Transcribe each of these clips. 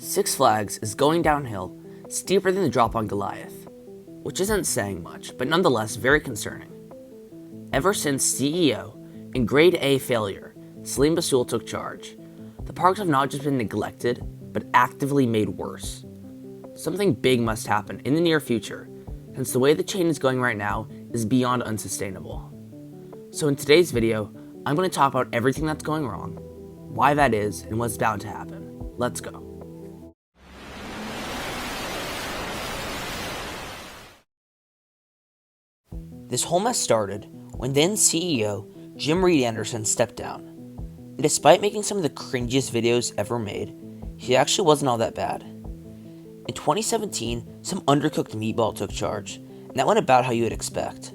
Six Flags is going downhill steeper than the drop on Goliath, which isn't saying much, but nonetheless very concerning. Ever since CEO and grade A failure, Salim Basool took charge, the parks have not just been neglected, but actively made worse. Something big must happen in the near future, since the way the chain is going right now is beyond unsustainable. So in today's video, I'm going to talk about everything that's going wrong, why that is, and what's bound to happen. Let's go. This whole mess started when then CEO Jim Reed Anderson stepped down. And despite making some of the cringiest videos ever made, he actually wasn't all that bad. In 2017, some undercooked meatball took charge, and that went about how you would expect.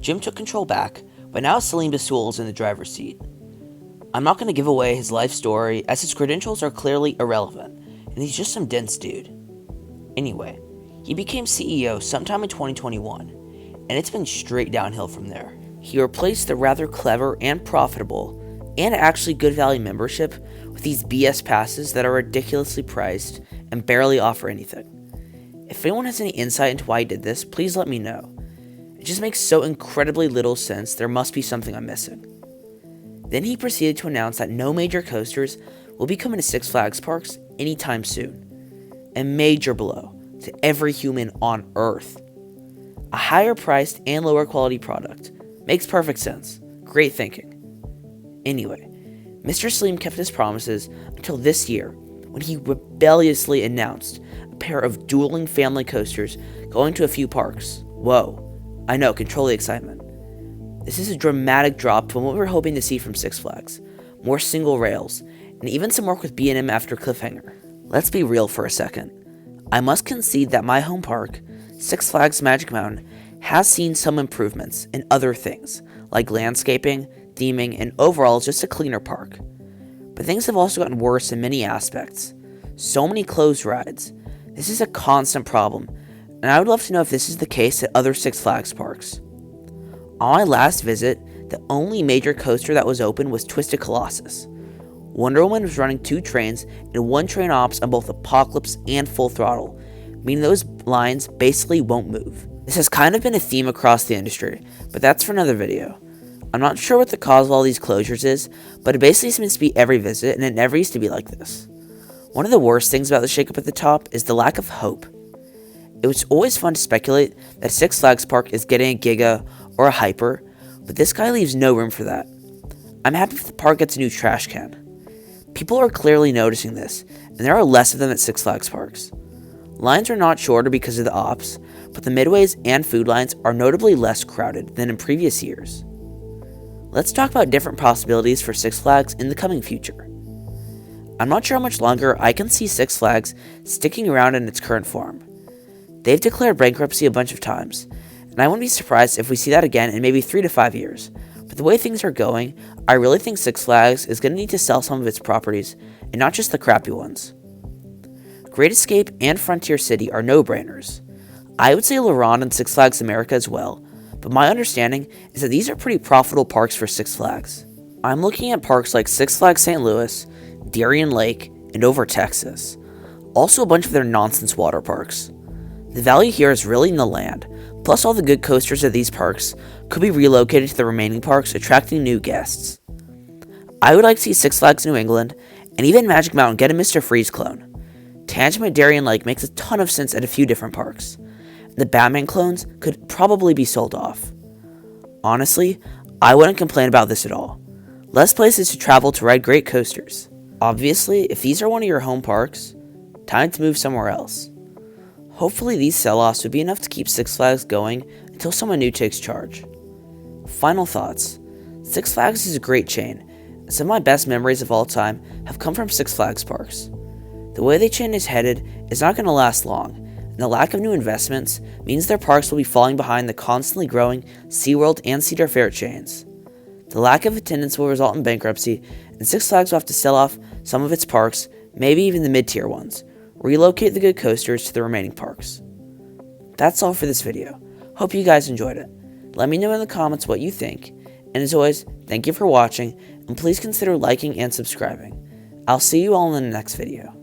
Jim took control back, but now Salim Basool is in the driver's seat. I'm not going to give away his life story, as his credentials are clearly irrelevant, and he's just some dense dude. Anyway, he became CEO sometime in 2021, and it's been straight downhill from there. He replaced the rather clever and profitable, and actually good value membership with these BS passes that are ridiculously priced and barely offer anything. If anyone has any insight into why he did this, please let me know. It just makes so incredibly little sense, there must be something I'm missing. Then he proceeded to announce that no major coasters will be coming to Six Flags parks anytime soon. A major blow to every human on Earth. A higher priced and lower quality product. Makes perfect sense. Great thinking. Anyway, Mr. Salim kept his promises until this year, when he rebelliously announced a pair of dueling family coasters going to a few parks. Whoa. I know, control the excitement. This is a dramatic drop from what we were hoping to see from Six Flags. More single rails, and even some work with B&M after Cliffhanger. Let's be real for a second. I must concede that my home park, Six Flags Magic Mountain, has seen some improvements in other things, like landscaping, theming, and overall just a cleaner park. But things have also gotten worse in many aspects. So many closed rides. This is a constant problem, and I would love to know if this is the case at other Six Flags parks. On my last visit, the only major coaster that was open was Twisted Colossus. Wonder Woman was running 2 trains and 1 train ops on both Apocalypse and Full Throttle, meaning those lines basically won't move. This has kind of been a theme across the industry, but that's for another video. I'm not sure what the cause of all these closures is, but it basically seems to be every visit, and it never used to be like this. One of the worst things about the shakeup at the top is the lack of hope. It was always fun to speculate that Six Flags Park is getting a Giga or a Hyper, but this guy leaves no room for that. I'm happy if the park gets a new trash can. People are clearly noticing this, and there are less of them at Six Flags parks. Lines are not shorter because of the ops, but the midways and food lines are notably less crowded than in previous years. Let's talk about different possibilities for Six Flags in the coming future. I'm not sure how much longer I can see Six Flags sticking around in its current form. They've declared bankruptcy a bunch of times, and I wouldn't be surprised if we see that again in maybe 3 to 5 years. But the way things are going, I really think Six Flags is going to need to sell some of its properties, and not just the crappy ones. Great Escape and Frontier City are no-brainers. I would say La Ronde and Six Flags America as well, but my understanding is that these are pretty profitable parks for Six Flags. I'm looking at parks like Six Flags St. Louis, Darien Lake, and Over Texas. Also a bunch of their nonsense water parks. The value here is really in the land, plus all the good coasters at these parks could be relocated to the remaining parks, attracting new guests. I would like to see Six Flags New England, and even Magic Mountain get a Mr. Freeze clone. Tangent at Darien Lake makes a ton of sense at a few different parks. The Batman clones could probably be sold off. Honestly, I wouldn't complain about this at all. Less places to travel to ride great coasters. Obviously, if these are one of your home parks, time to move somewhere else. Hopefully these sell-offs would be enough to keep Six Flags going until someone new takes charge. Final thoughts. Six Flags is a great chain, and some of my best memories of all time have come from Six Flags parks. The way the chain is headed is not going to last long, and the lack of new investments means their parks will be falling behind the constantly growing SeaWorld and Cedar Fair chains. The lack of attendance will result in bankruptcy, and Six Flags will have to sell off some of its parks, maybe even the mid-tier ones, relocate the good coasters to the remaining parks. That's all for this video. Hope you guys enjoyed it. Let me know in the comments what you think, and as always, thank you for watching, and please consider liking and subscribing. I'll see you all in the next video.